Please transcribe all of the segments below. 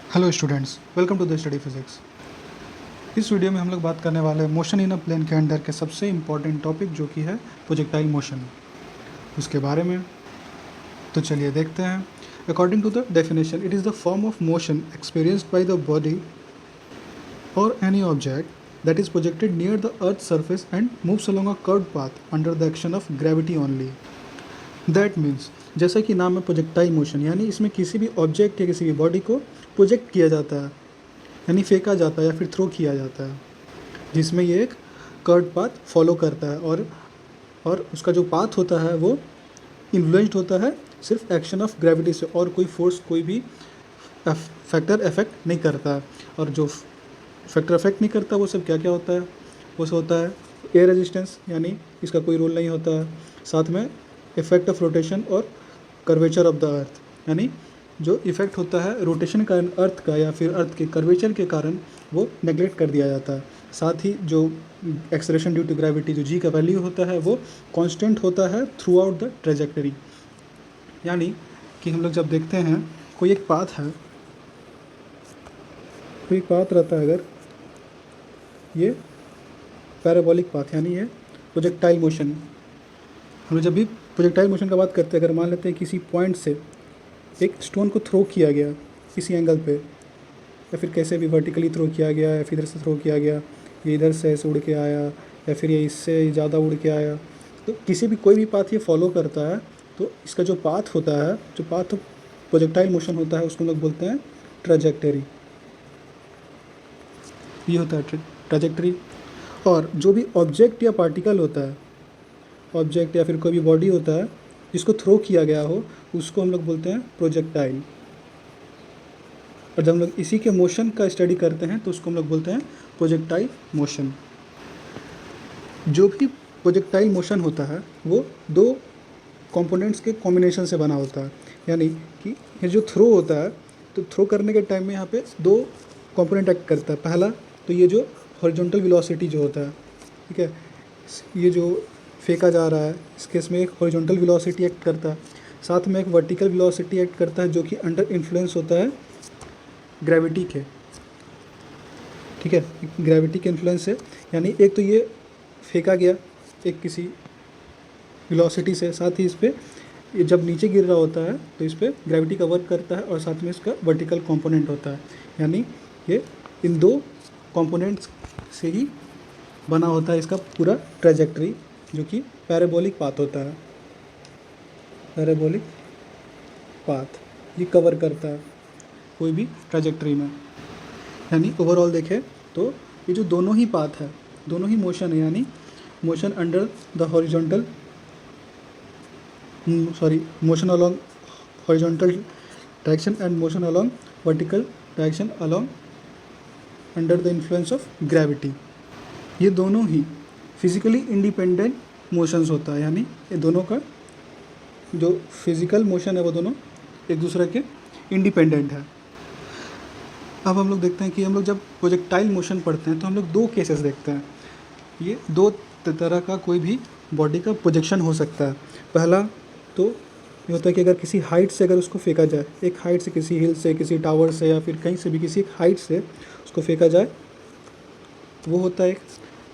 Hello students, welcome to the study physics. इस video में हम लोग बात करने वाले हैं मोशन इन अ प्लेन के अंदर के सबसे इम्पॉर्टेंट टॉपिक जो कि है प्रोजेक्टाइल मोशन, उसके बारे में। तो चलिए देखते हैं। According to the definition, it is the form of motion experienced by the body और any object that is projected near the earth surface and moves along a curved path under the action of gravity only. That means, जैसा कि नाम है projectile motion, यानी इसमें किसी भी object या किसी भी बॉडी को प्रोजेक्ट किया जाता है, यानी फेंका जाता है या फिर थ्रो किया जाता है, जिसमें ये एक कर्व पाथ फॉलो करता है और उसका जो पाथ होता है वो इन्फ्लुएंस्ड होता है सिर्फ एक्शन ऑफ ग्रेविटी से, और कोई फोर्स, कोई भी फैक्टर इफेक्ट नहीं करता है। और जो फैक्टर इफेक्ट नहीं करता वो सब क्या क्या होता है? वो सब होता है एयर रेजिस्टेंस, यानी इसका कोई रोल नहीं होता है। साथ में इफेक्ट ऑफ रोटेशन और कर्वेचर ऑफ द अर्थ, यानी जो इफेक्ट होता है रोटेशन का अर्थ का या फिर अर्थ के कर्वेचर के कारण, वो नेगलेक्ट कर दिया जाता है। साथ ही जो एक्सेलरेशन ड्यू टू ग्रेविटी, जो जी का वैल्यू होता है, वो कांस्टेंट होता है थ्रू आउट द ट्रेजेक्टरी। यानी कि हम लोग जब देखते हैं कोई एक पाथ है, कोई पाथ रहता है, अगर ये पैराबोलिक पाथ, यानी ये प्रोजेक्टाइल मोशन। हम लोग जब भी प्रोजेक्टाइल मोशन का बात करते हैं, अगर मान लेते हैं किसी पॉइंट से एक स्टोन को थ्रो किया गया किसी एंगल पे, या फिर कैसे भी वर्टिकली थ्रो किया गया या फिर इधर से थ्रो किया गया, ये इधर से ऐसे उड़ के आया या फिर ये इससे ज़्यादा उड़ के आया, तो किसी भी कोई भी पाथ ये फॉलो करता है, तो इसका जो पाथ होता है, जो पाथ प्रोजेक्टाइल मोशन होता है, उसको लोग बोलते हैं ट्रेजेक्टरी। ये होता है ट्रेजेक्टरी। और जो भी ऑब्जेक्ट या पार्टिकल होता है, ऑब्जेक्ट या फिर कोई भी बॉडी होता है जिसको थ्रो किया गया हो, उसको हम लोग बोलते हैं प्रोजेक्टाइल। और जब हम लोग इसी के मोशन का स्टडी करते हैं तो उसको हम लोग बोलते हैं प्रोजेक्टाइल मोशन। जो भी प्रोजेक्टाइल मोशन होता है वो दो कंपोनेंट्स के कॉम्बिनेशन से बना होता है। यानी कि ये जो थ्रो होता है, तो थ्रो करने के टाइम में यहाँ पे दो कंपोनेंट एक्ट करता है। पहला तो ये जो हॉरिजॉन्टल वेलोसिटी जो होता है, ठीक है, ये जो फेंका जा रहा है, इस केस में एक हॉरिजॉन्टल वेलोसिटी एक्ट करता है, साथ में एक वर्टिकल वेलोसिटी एक्ट करता है, जो कि अंडर इन्फ्लुएंस होता है ग्रेविटी के। ठीक है, ग्रेविटी के इन्फ्लुएंस से, यानी एक तो ये फेंका गया एक किसी वेलोसिटी से, साथ ही इस पर ये जब नीचे गिर रहा होता है तो इस पर ग्रेविटी का वर्क करता है, और साथ में इसका वर्टिकल कंपोनेंट होता है। यानी ये इन दो कंपोनेंट्स से ही बना होता है इसका पूरा ट्रेजेक्टरी, जो कि पैराबोलिक पाथ होता है। पैराबोलिक पाथ ये कवर करता है कोई भी ट्रेजेक्टरी में। यानी ओवरऑल देखें तो ये जो दोनों ही पाथ है, दोनों ही मोशन है, यानी motion under the horizontal, motion along horizontal direction and motion along vertical direction along under the influence of gravity, ये दोनों ही फिजिकली इंडिपेंडेंट मोशंस होता है। यानी ये दोनों का जो फिजिकल मोशन है वो दोनों एक दूसरे के इंडिपेंडेंट है। अब हम लोग देखते हैं कि हम लोग जब प्रोजेक्टाइल मोशन पढ़ते हैं तो हम लोग दो केसेस देखते हैं। ये दो तरह का कोई भी बॉडी का प्रोजेक्शन हो सकता है। पहला तो ये होता है कि अगर किसी हाइट से अगर उसको फेंका जाए, एक हाइट से, किसी हिल से, किसी टावर से, या फिर कहीं से भी किसी एक हाइट से उसको फेंका जाए, वो होता है एक,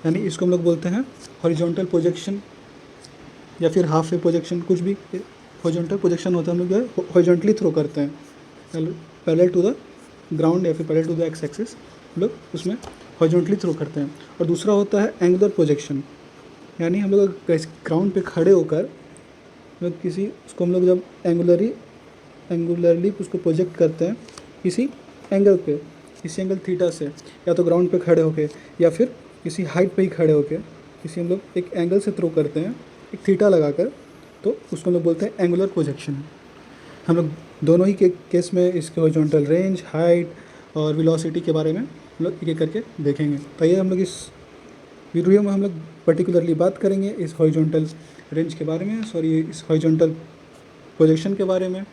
यानी इसको हम लोग बोलते हैं हॉरिजॉन्टल प्रोजेक्शन या फिर हाफ वे प्रोजेक्शन, कुछ भी हॉरिजॉन्टल प्रोजेक्शन होता है। हम लोग हॉरिजॉन्टली थ्रो करते हैं पैरेलल टू द ग्राउंड या फिर parallel to the X axis, हम लोग उसमें हॉरिजॉन्टली थ्रो करते हैं। और दूसरा होता है एंगुलर प्रोजेक्शन, यानी हम लोग ग्राउंड पे खड़े होकर मतलब किसी उसको हम लोग जब एंगुलरली उसको प्रोजेक्ट करते हैं किसी एंगल पे, किसी एंगल थीटा से, या तो ग्राउंड पे खड़े होके या फिर किसी हाइट पे ही खड़े होके किसी हम लोग एक एंगल से थ्रो करते हैं, एक थीटा लगाकर, तो उसको हम लोग बोलते हैं एंगुलर प्रोजेक्शन। हम लोग दोनों ही के केस में इसके हॉरिजॉन्टल रेंज, हाइट और वेलोसिटी के बारे में हम लोग एक एक करके देखेंगे। तो ये हम लोग इस वीडियो में हम लोग पर्टिकुलरली बात करेंगे इस हॉरिजॉन्टल रेंज के बारे में, इस हॉरिजॉन्टल प्रोजेक्शन के बारे में।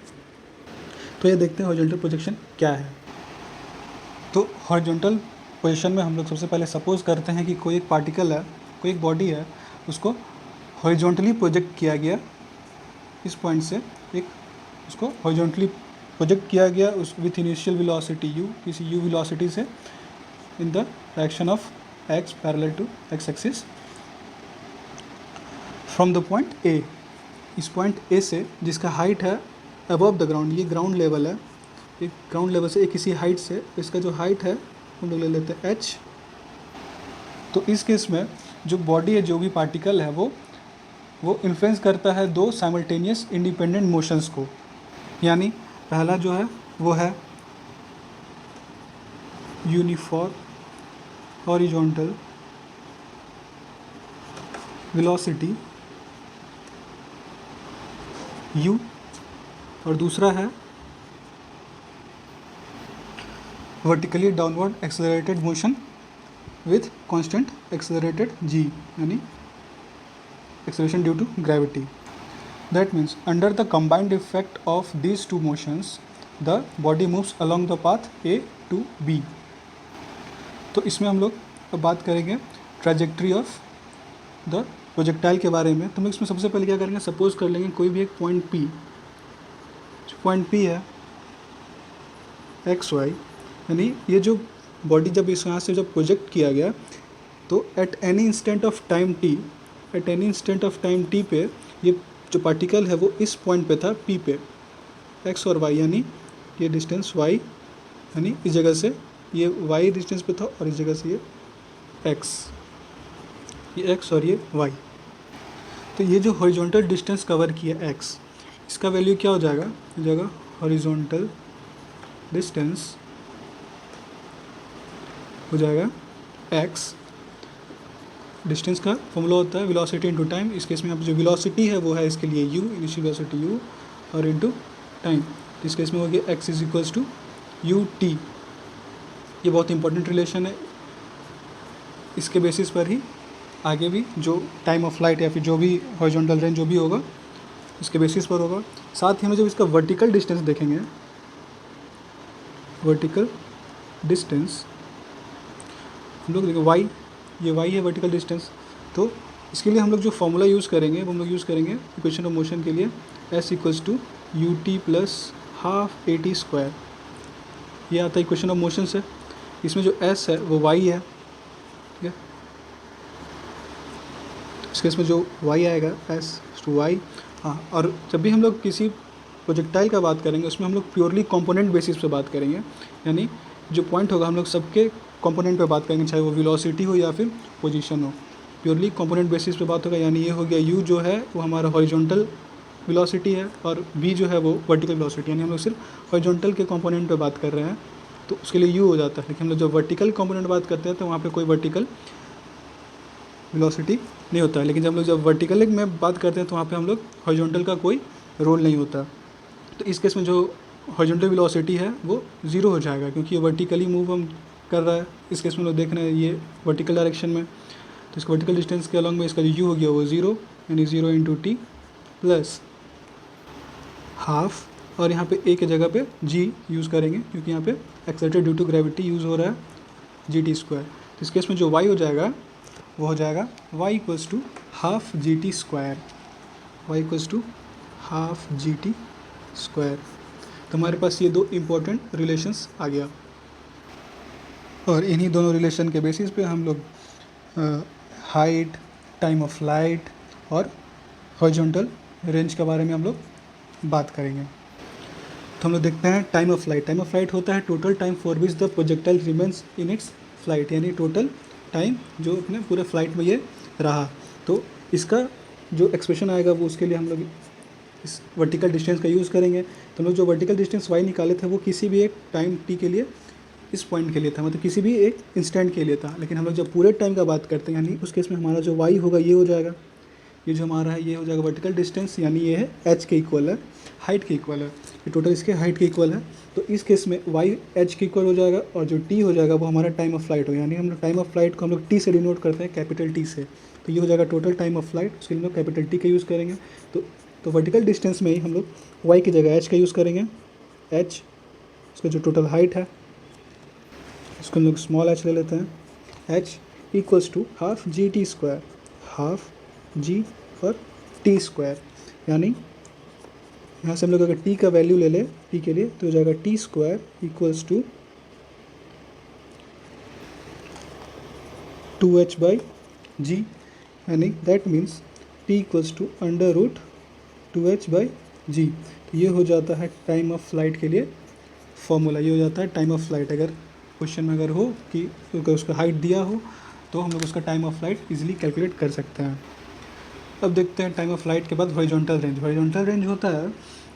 तो ये देखते हैं हॉरिजॉन्टल प्रोजेक्शन क्या है। तो हॉरिजॉन्टल पोजीशन में हम लोग सबसे पहले सपोज करते हैं कि कोई एक पार्टिकल है, कोई एक बॉडी है, उसको हॉरिजॉन्टली प्रोजेक्ट किया गया इस पॉइंट से, एक उसको हॉरिजॉन्टली प्रोजेक्ट किया गया उस विथ इनिशियल वेलोसिटी u, किसी u वेलोसिटी से in the direction of x parallel to x axis from the point a, इस पॉइंट a से जिसका हाइट है अबव द ग्राउंड, ये ग्राउंड लेवल है, एक ग्राउंड लेवल से एक किसी हाइट से, इसका जो हाइट है हम लोग ले लेते हैं h। तो इस केस में जो बॉडी है, जो भी पार्टिकल है वो इन्फ्लुएंस करता है दो साइमल्टेनियस इंडिपेंडेंट मोशंस को। यानी पहला जो है वो है यूनिफॉर्म हॉरिजॉन्टल वेलोसिटी u, और दूसरा है vertically downward accelerated motion with constant accelerated g, यानी acceleration due to gravity. That means under the combined effect of these two motions the body moves along the path A to B। तो इसमें हम लोग अब बात करेंगे trajectory of the projectile के बारे में। तो हम इसमें सबसे पहले क्या करेंगे, सपोज कर लेंगे कोई भी एक पॉइंट P, जो पॉइंट P है XY, यानी ये जो बॉडी जब इस यहाँ से जब प्रोजेक्ट किया गया तो eight any instant of time t, eight any instant of time t पे ये जो पार्टिकल है वो इस पॉइंट पे था P पे, x और y, यानी ये डिस्टेंस y, यानी इस जगह से ये y डिस्टेंस पे था और इस जगह से ये x, ये x और ये y। तो ये जो हॉरिजॉन्टल डिस्टेंस कवर किया x, इसका वैल्यू क्या हो जाएगा, हो जाएगा हॉरिजॉन्टल डिस्टेंस हो जाएगा x, डिस्टेंस का फॉर्मूला होता है वेलोसिटी इनटू टाइम। इस केस में यहाँ पे जो वेलोसिटी है वो है इसके लिए u, इनिशियल वेलोसिटी u, और इनटू टाइम। इस केस में हो गया x is equals to ut। ये बहुत इंपॉर्टेंट रिलेशन है, इसके बेसिस पर ही आगे भी जो टाइम ऑफ फ्लाइट या फिर जो भी हॉरिजॉन्टल रेंज जो भी होगा इसके बेसिस पर होगा। साथ ही हम जब इसका वर्टिकल डिस्टेंस देखेंगे, वर्टिकल डिस्टेंस हम लोग देखें y, ये y है वर्टिकल डिस्टेंस। तो इसके लिए हम लोग जो फॉर्मूला यूज़ करेंगे वो हम लोग यूज़ करेंगे इक्वेशन ऑफ मोशन के लिए s equals to ut plus half at square. ये आता है इक्वेशन ऑफ मोशन से। इसमें जो s है वो y है, ठीक है। इस केस में जो y आएगा s टू y। हाँ, और जब भी हम लोग किसी प्रोजेक्टाइल का बात करेंगे उसमें हम लोग प्योरली कंपोनेंट बेसिस पे बात करेंगे, यानी जो पॉइंट होगा हम लोग सबके कंपोनेंट पे बात करेंगे, चाहे वो वेलोसिटी हो या फिर पोजीशन हो। प्योरली कंपोनेंट बेसिस पे बात होगा, यानी ये हो गया u जो है वो हमारा हॉरिजॉन्टल वेलोसिटी है और v जो है वो वर्टिकल वेलोसिटी, यानी हम लोग सिर्फ हॉरिजॉन्टल के कंपोनेंट पे बात कर रहे हैं तो उसके लिए u हो जाता है। लेकिन हम लोग जब वर्टिकल कंपोनेंट बात करते हैं तो वहाँ पर कोई वर्टिकल वेलोसिटी नहीं होता है। लेकिन जब हम लोग जब वर्टिकल में बात करते हैं तो वहाँ पर हम लोग हॉरिजॉन्टल का कोई रोल नहीं होता। तो इस केस में जो हॉरिजॉन्टल वेलोसिटी है वो ज़ीरो हो जाएगा, क्योंकि ये वर्टिकली मूव हम कर रहा है। इस केस में लोग देख रहे हैं ये वर्टिकल डायरेक्शन में, तो इसका वर्टिकल डिस्टेंस के अलॉन्ग में इसका जो u हो गया वो ज़ीरो, यानी zero into T plus half, और यहाँ पे a के जगह पे g यूज़ करेंगे क्योंकि यहाँ पे accelerated due to gravity use हो रहा है gt स्क्वायर। तो इस केस में जो y हो जाएगा वो हो जाएगा y equals to half gt square, y equals to half gt square. तो हमारे पास ये दो इम्पोर्टेंट रिलेशंस आ गया, और इन्हीं दोनों रिलेशन के बेसिस पे हम लोग हाइट, टाइम ऑफ फ्लाइट और हॉरिजॉन्टल रेंज के बारे में हम लोग बात करेंगे। तो हम लोग देखते हैं time of flight. Time of flight होता है total time for which the projectile remains in its flight, यानी टोटल टाइम जो अपने पूरे फ्लाइट में ये रहा। तो इसका जो एक्सप्रेशन आएगा वो उसके लिए हम लोग इस वर्टिकल डिस्टेंस का यूज़ करेंगे। तो हम लोग जो वर्टिकल डिस्टेंस y निकाले थे वो किसी भी एक टाइम t के लिए इस पॉइंट के लिए था, मतलब किसी भी एक इंस्टेंट के लिए था। लेकिन हम लोग जब पूरे टाइम का बात करते हैं, यानी उस केस में हमारा जो y होगा ये हो जाएगा, ये जो हमारा है ये हो जाएगा वर्टिकल डिस्टेंस, यानी ये है h के इक्वल है, हाइट के इक्वल है, ये टोटल इसके हाइट के इक्वल है। तो इस केस में y h के इक्वल हो जाएगा और जो t हो जाएगा वो हमारा टाइम ऑफ फ्लाइट हो, यानी हम लोग टाइम ऑफ फ्लाइट को हम लोग t से डिनोट करते हैं, कैपिटल T से। तो ये हो जाएगा टोटल टाइम ऑफ फ्लाइट, उसके लिए हम लोग कैपिटल T का यूज़ करेंगे। तो वर्टिकल डिस्टेंस में ही हम लोग y की जगह h का यूज़ करेंगे, h उसका जो टोटल हाइट है इसको हम लोग स्मॉल h ले लेते हैं, h equals to half G T square, half g और t स्क्वायर, यानी यहाँ से हम लोग अगर टी का वैल्यू ले लें टी के लिए तो हो जाएगा T square equals to 2h by G, यानी that means T equals to under root 2h by G. तो ये हो जाता है टाइम ऑफ फ्लाइट के लिए फॉर्मूला, ये हो जाता है टाइम ऑफ फ्लाइट। अगर क्वेश्चन में अगर हो कि अगर उसका हाइट दिया हो तो हम लोग उसका time of flight easily calculate कर सकते हैं। अब देखते हैं टाइम ऑफ फ्लाइट के बाद हॉरिजॉन्टल रेंज। हॉरिजॉन्टल रेंज होता है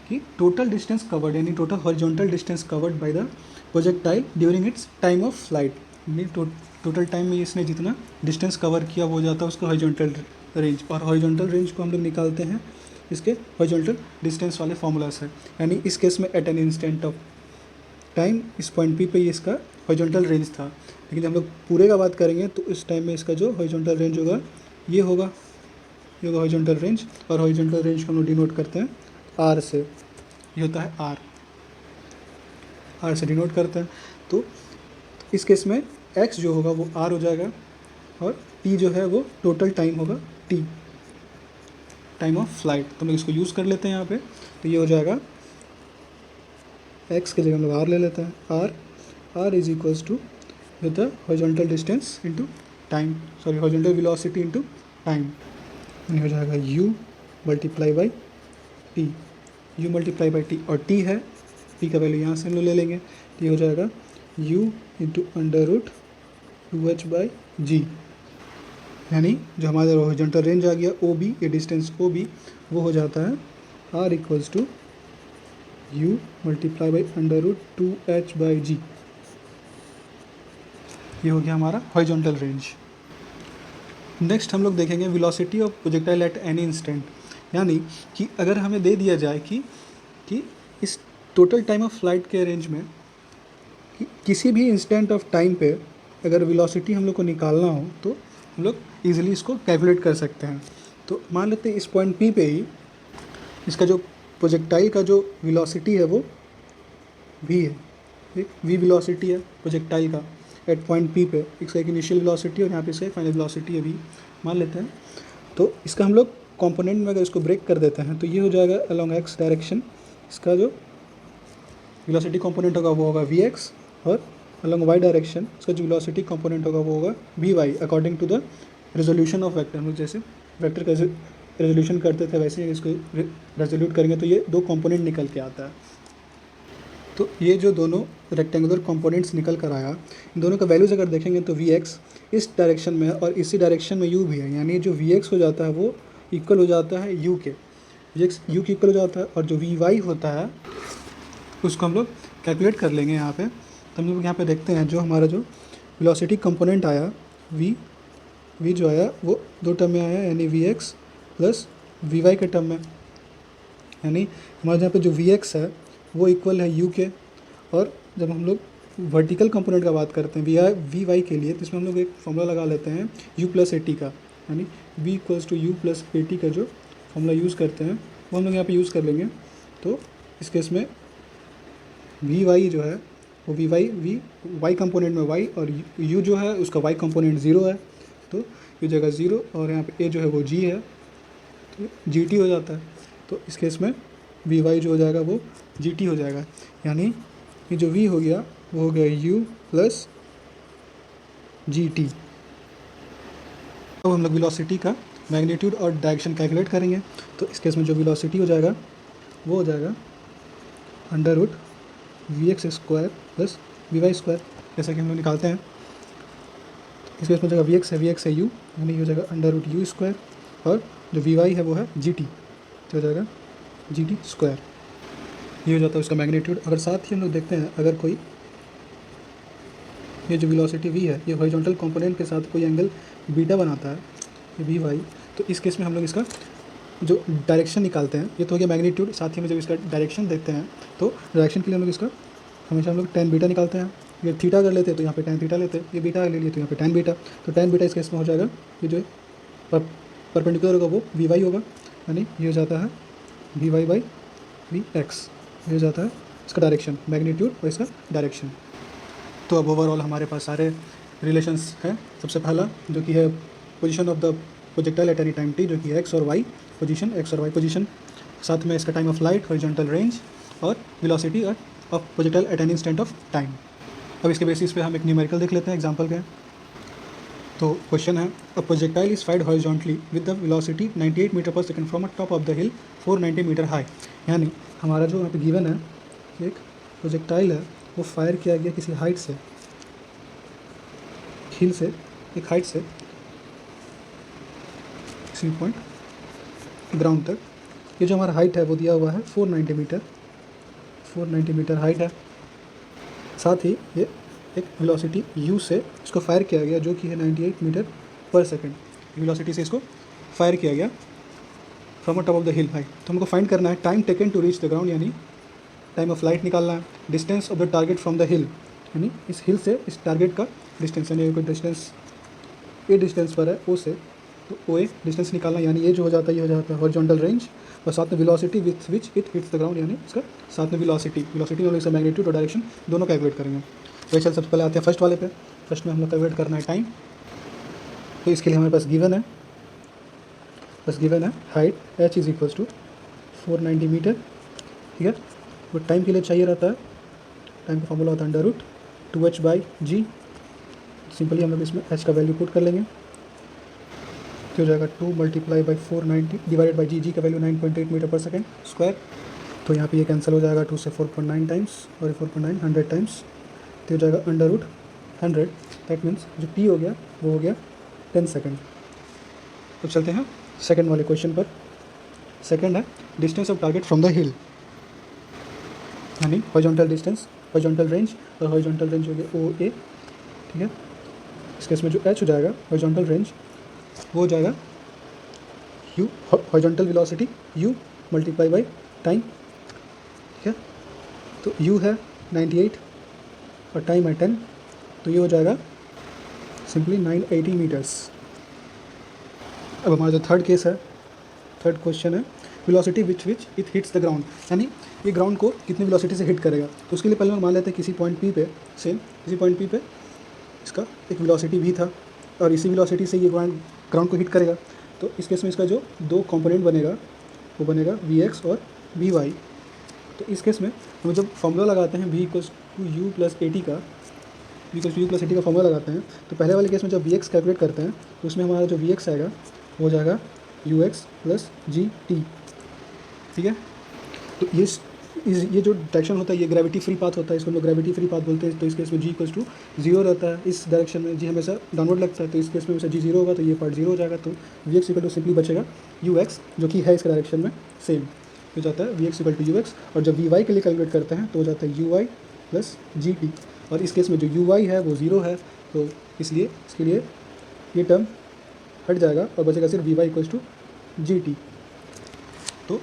कि टोटल डिस्टेंस कवर्ड, यानी total horizontal distance covered by the projectile during its time of flight, यानी टोटल टाइम में इसने जितना डिस्टेंस कवर किया वो हो जाता है उसका हॉरिजॉन्टल रेंज। और हॉरिजॉन्टल रेंज को हम लोग निकालते हैं इसके हॉरिजॉन्टल डिस्टेंस वाले फार्मूला से, यानी इस केस में at an instant of time इस पॉइंट पी पे ये इसका हॉरिजॉन्टल रेंज था। लेकिन जब हम लोग पूरे का बात करेंगे तो इस टाइम में इसका जो हॉरिजॉन्टल रेंज होगा ये होगा हॉरिजॉन्टल रेंज। और हॉरिजॉन्टल रेंज को हम लोग डिनोट करते हैं आर से, ये होता है आर से डिनोट करते हैं। तो इस केस में एक्स जो होगा वो आर हो जाएगा और टी जो है वो टोटल टाइम होगा टी, टाइम ऑफ फ्लाइट। तो हम लोग इसको यूज़ कर लेते हैं यहाँ पे। तो ये हो जाएगा एक्स की जगह हम लोग आर ले लेते हैं, R is equals to with the horizontal distance into time, sorry horizontal velocity into time, यानी हो जाएगा u multiply by T, u multiply by T. और t है, t का वैल्यू यहाँ से हम लोग ले लेंगे, तो ये हो जाएगा u into under root 2h by G, यानी जो हमारा हॉरिजॉन्टल रेंज आ गया ओ बी, ये डिस्टेंस ओ बी वो हो जाता है r equals to u multiply by under root 2h by G. ये हो गया हमारा हॉरिजॉन्टल रेंज। नेक्स्ट हम लोग देखेंगे velocity of projectile at any instant, यानी कि अगर हमें दे दिया जाए कि इस टोटल टाइम ऑफ फ्लाइट के रेंज में किसी भी इंस्टेंट ऑफ टाइम पे अगर वेलोसिटी हम लोग को निकालना हो तो हम लोग ईजिली इसको कैलकुलेट कर सकते हैं। तो मान लेते हैं इस पॉइंट पी पे ही इसका जो प्रोजेक्टाइल का जो वेलोसिटी है वो v है, एक v वेलोसिटी है प्रोजेक्टाइल का एट पॉइंट पी पे, इसका एक इनिशियल वेलोसिटी और यहाँ पे इसका फाइनल वेलोसिटी है v मान लेते हैं। तो इसका हम लोग कंपोनेंट में अगर इसको ब्रेक कर देते हैं तो ये हो जाएगा अलोंग x डायरेक्शन, इसका जो वेलोसिटी कंपोनेंट होगा वो होगा vx, और अलोंग y डायरेक्शन इसका जो वेलोसिटी कंपोनेंट होगा वो होगा vy according to the resolution of vector. हम लोग जैसे वेक्टर का रेजोल्यूशन करते थे वैसे ही इसको रेजोल्यूट करेंगे तो ये दो कंपोनेंट निकल के आता है। तो ये जो दोनों रेक्टेंगुलर कंपोनेंट्स निकल कर आया, इन दोनों का वैल्यूज़ अगर देखेंगे तो vx इस डायरेक्शन में और इसी डायरेक्शन में u भी है, यानी जो vx हो जाता है वो इक्वल हो जाता है u के, vx u के इक्वल हो जाता है। और जो vy होता है उसको हम लोग कैलकुलेट कर लेंगे यहाँ पे। तो हम लोग यहाँ पे देखते हैं जो हमारा जो वेलोसिटी कंपोनेंट आया v जो आया वो दो टर्म में आया, यानी vx प्लस vy के टर्म में, यानी हमारे यहाँ पे जो vx है वो इक्वल है u के। और जब हम लोग वर्टिकल कंपोनेंट का बात करते हैं vy के लिए तो इसमें हम लोग एक फॉर्मूला लगा लेते हैं u प्लस ए टी का, यानी v equals to U plus A T का जो फॉर्मूला यूज़ करते हैं वो हम लोग यहाँ पे यूज़ कर लेंगे। तो इस केस में vy जो है वो y कंपोनेंट में y और u जो है उसका y कंपोनेंट 0 है, तो ये जगह 0 और यहाँ पे a जो है वो g है तो gt हो जाता है। तो इस केस में vy जो हो जाएगा वो gt हो जाएगा, यानी ये जो v हो गया वो हो गया u प्लस gt। अब हम लोग वेलोसिटी का मैग्नीट्यूड और डायरेक्शन कैलकुलेट करेंगे। तो इस केस में जो वेलोसिटी हो जाएगा वो हो जाएगा under root vx square plus vy square, जैसा कि हम लोग निकालते हैं। इस केस में जगह vx है u, यानी हो जाएगा अंडर रूट u स्क्वायर, और जो vy है वो है gt, तो हो जाएगा gt स्क्वायर। ये हो जाता है उसका मैग्नीट्यूड। अगर साथ ही हम लोग देखते हैं अगर कोई ये जो वेलोसिटी v है ये हॉरिजॉन्टल कंपोनेंट के साथ कोई एंगल बीटा बनाता है ये vy, तो इस केस में हम लोग इसका जो डायरेक्शन निकालते हैं, ये तो हो गया मैग्नीट्यूड। साथ ही में जब इसका डायरेक्शन देखते हैं तो डायरेक्शन के लिए हम लोग इसका हमेशा हम लोग tan बीटा निकालते हैं। ये थीटा कर लेते हैं तो यहाँ पे tan थीटा लेते हैं, ये बीटा ले लिए तो यहाँ पे tan बीटा, तो tan बीटा इस केस में हो जाएगा ये जो परपेंडिकुलर होगा वो vy होगा, यानी ये हो जाता है vy बाई vx, ये हो जाता है इसका डायरेक्शन मैग्नीट्यूड और इसका डायरेक्शन। तो अब ओवरऑल हमारे पास सारे रिलेशंस हैं। सबसे पहला जो कि है position of the projectile at any time t, जो कि x और y पोजीशन, x और y पोजीशन। साथ में इसका time of flight, horizontal range और velocity of projectile at any instant of time. अब इसके बेसिस पे हम एक न्यूमेरिकल देख लेते हैं एग्जांपल के। तो क्वेश्चन है, a projectile is fired horizontally with the velocity 98 metre per second from a top of the hill 490 metre high. यानी हमारा जो यहाँ पे गिवन है कि एक प्रोजेक्टाइल है वो फायर किया गया किसी हाइट से, हिल से, एक हाइट से किसी पॉइंट ग्राउंड तक। ये जो हमारा हाइट है वो दिया हुआ है 490 मीटर, 490 मीटर हाइट है। साथ ही ये एक वेलोसिटी u से इसको फायर किया गया जो कि है 98 मीटर पर सेकंड। वेलोसिटी से इसको फायर किया गया from a top of the hill height. तो हमको फाइंड करना है time taken to reach the ground, यानी टाइम ऑफ लाइट निकालना है, distance of the target from the hill, यानी इस हिल से इस टारगेट का डिस्टेंस, यानी कोई डिस्टेंस ए डिस्टेंस पर है ओ से, तो ओ ए डिस्टेंस निकालना, यानी ये जो हो जाता है ये हो जाता है हॉरिजॉन्टल रेंज, और साथ में velocity with which it hits the ground, यानी इसका साथ में वेलोसिटी और इसका मैग्नीट्यूड और डायरेक्शन दोनों कैलकुलेट करेंगे। तो चल सबसे पहले आते हैं फर्स्ट वाले पे। फर्स्ट में हम लोग कैलकुलेट करना है टाइम। तो इसके लिए हमारे पास गिवन है, height h is equals to 490 metre, ठीक है। वो टाइम के लिए चाहिए रहता है, टाइम का फॉर्मूला होता है अंडर रूट 2h/g। सिंपली हम लोग इसमें h का वैल्यू पुट कर लेंगे, तो हो जाएगा 2 × 490 डिवाइडेड बाई g का वैल्यू 9.8 मीटर पर सेकेंड स्क्वायर। तो यहाँ पे ये कैंसिल हो जाएगा, 2 से 4.9 टाइम्स और 4.9 100 टाइम्स, तो हो जाएगा अंडर रूट 100। दैट मीन्स जो t हो गया वो हो गया 10 सेकेंड। तो चलते हैं सेकेंड वाले क्वेश्चन पर। सेकेंड है distance of target from the hill, यानी हॉरिजॉन्टल डिस्टेंस, हॉरिजॉन्टल रेंज, और हॉरिजॉन्टल रेंज हो गया OA, ठीक है। इस केस में जो h हो जाएगा हॉरिजॉन्टल रेंज वो हो जाएगा u, horizontal velocity u multiply by time, ठीक है। तो u है 98 और टाइम है 10, तो ये हो जाएगा सिंपली 980 मीटर्स। अब हमारा जो थर्ड केस है, थर्ड क्वेश्चन है velocity which it hits the ground, यानी ये ग्राउंड को कितनी वेलोसिटी से हिट करेगा। तो उसके लिए पहले हम मान लेते हैं किसी पॉइंट P पे, सेम किसी पॉइंट P पे इसका एक वेलोसिटी v था और इसी वेलोसिटी से ये ग्राउंड को हिट करेगा। तो इस केस में इसका जो दो कंपोनेंट बनेगा वो बनेगा vx और vy। तो इस केस में हम जब फॉर्मूला लगाते हैं v = u + at का, v = u + at का फॉर्मूला लगाते हैं, तो पहले वाले केस में जब vx कैलकुलेट करते हैं तो उसमें हमारा जो vx आएगा वो हो जाएगा ux + gt, ठीक है। तो ये जो डायरेक्शन होता है ये ग्रेविटी फ्री पाथ होता है, इसको हम लोग ग्रेविटी फ्री पाथ बोलते हैं। तो इस केस में g = 0 रहता है, इस डायरेक्शन में g हमेशा डाउनवर्ड लगता है, तो इस केस में हमेशा g 0 होगा, तो ये पार्ट 0 हो जाएगा। तो vx = सिंपली बचेगा ux, जो कि है इस डायरेक्शन में सेम हो जाता है vx = ux। और जब vy के लिए कैलकुलेट करते हैं तो हो जाता है uy + gt, और इस केस में जो uy है वो 0 है, तो इसलिए इसके लिए ये टर्म हट जाएगा और बचेगा सिर्फ vy = gt। तो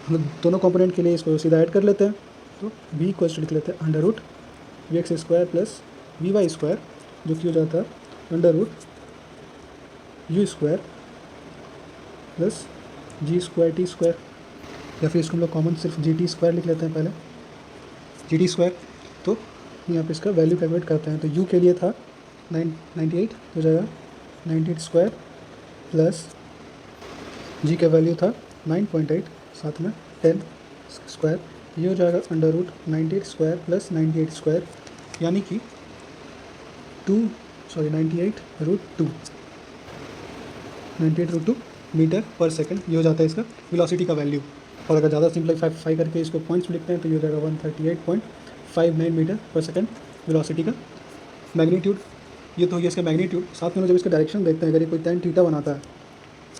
हम दोनों कंपोनेंट के लिए इसको सीधा ऐड कर लेते हैं। तो v = लिख लेते हैं अंडर रूट vx² + vy², जो कि हो जाता है अंडर रूट u² + g²t², या फिर इसको हम लोग कॉमन सिर्फ gt² लिख लेते हैं पहले, gt²। तो यहाँ पे इसका वैल्यू कैलकुलेट करते हैं। तो u के लिए था 98, हो जाएगा 98² प्लस g का वैल्यू था 9.8, साथ में 10 स्क्वायर, ये हो जाएगा अंडर रूट 98² प्लस 98², यानी कि 98√2 मीटर पर सेकंड, ये हो जाता है इसका वेलोसिटी का वैल्यू। और अगर ज़्यादा सिंप्लीफाई करके इसको पॉइंट्स में लिखते हैं तो ये हो जाएगा 138.59 मीटर पर सेकंड वेलोसिटी का मैग्नीट्यूड। ये तो हो गया इसका मैग्नीट्यूड। साथ में जब इसका डायरेक्शन देखते हैं, अगर ये कोई tan थीटा बनाता है,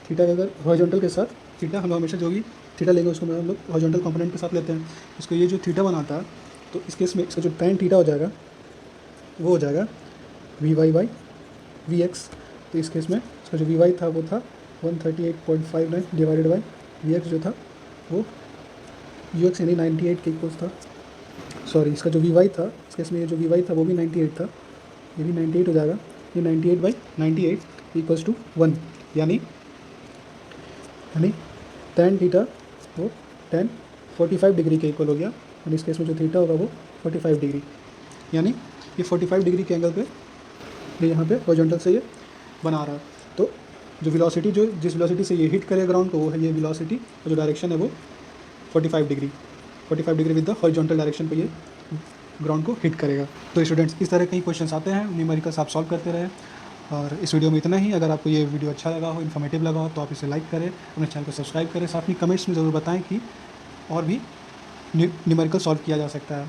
थीटा अगर हॉरिजॉन्टल के साथ, थीटा हम हमेशा जो भी थीटा लेंगे उसको हम लोग हॉरिजॉन्टल कंपोनेंट के साथ लेते हैं। इसको ये जो थीटा बनाता है, तो इस केस में इसका जो tan थीटा हो जाएगा वो हो जाएगा vy/vx। तो इस केस में इसका जो vy था वो था 138.59 डिवाइडेड बाई vx जो था वो ux यानी 98 के इक्वल्स था। सॉरी, इसका जो vy था, इस केस में ये जो vy था वो भी 98 था, ये भी 98 हो जाएगा। ये 98/98 = 1, यानी tan थीटा वो tan 45 डिग्री के इक्वल हो गया, और इस केस में जो थीटा होगा वो 45 डिग्री, यानी ये 45 डिग्री के एंगल पे ये यहाँ पे हॉरिजॉन्टल से ये बना रहा है। तो जो वेलोसिटी जिस वेलोसिटी से ये हिट करे ग्राउंड को वो है ये वेलोसिटी, और जो डायरेक्शन है वो 45 degree, 45 degree with the horizontal direction पे ये ग्राउंड को हिट करेगा। तो स्टूडेंट्स इस तरह कई क्वेश्चंस आते हैं, न्यूमेरिकल्स आप सॉल्व करते रहे। और इस वीडियो में इतना ही। अगर आपको ये वीडियो अच्छा लगा हो, इन्फॉर्मेटिव लगा हो, तो आप इसे लाइक करें, अपने चैनल को सब्सक्राइब करें। साथ में कमेंट्स में ज़रूर बताएं कि और भी न्यूमेरिकल सॉल्व किया जा सकता है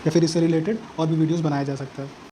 या फिर इससे रिलेटेड और भी वीडियोज़ बनाया जा सकता है।